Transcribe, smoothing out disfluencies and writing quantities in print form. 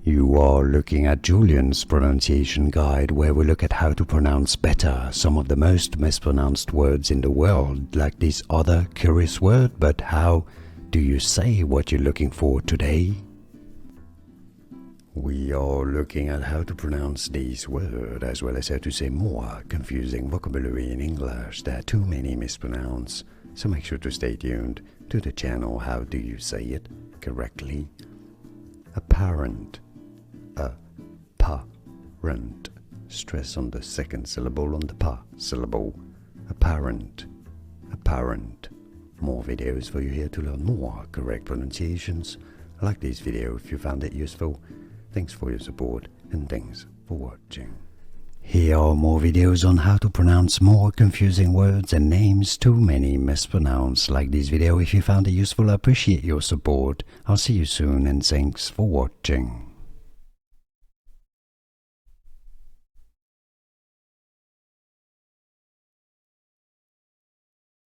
You are looking at Julian's pronunciation guide, where we look at how to pronounce better some of the most mispronounced words in the world, like this other curious word. But how do you say what you're looking for today? We are looking at how to pronounce this word, as well as how to say more confusing vocabulary in English that too many mispronounce. So make sure to stay tuned to the channel. How do you say it correctly? Apparent. Apparent. Stress on the second syllable on the pa syllable. Apparent. Apparent. More videos for you here to learn more correct pronunciations. Like this video if you found it useful. Thanks for your support and thanks for watching. Here are more videos on how to pronounce more confusing words and names too many mispronounced. Like this video if you found it useful. I appreciate your support. I'll see you soon and thanks for watching.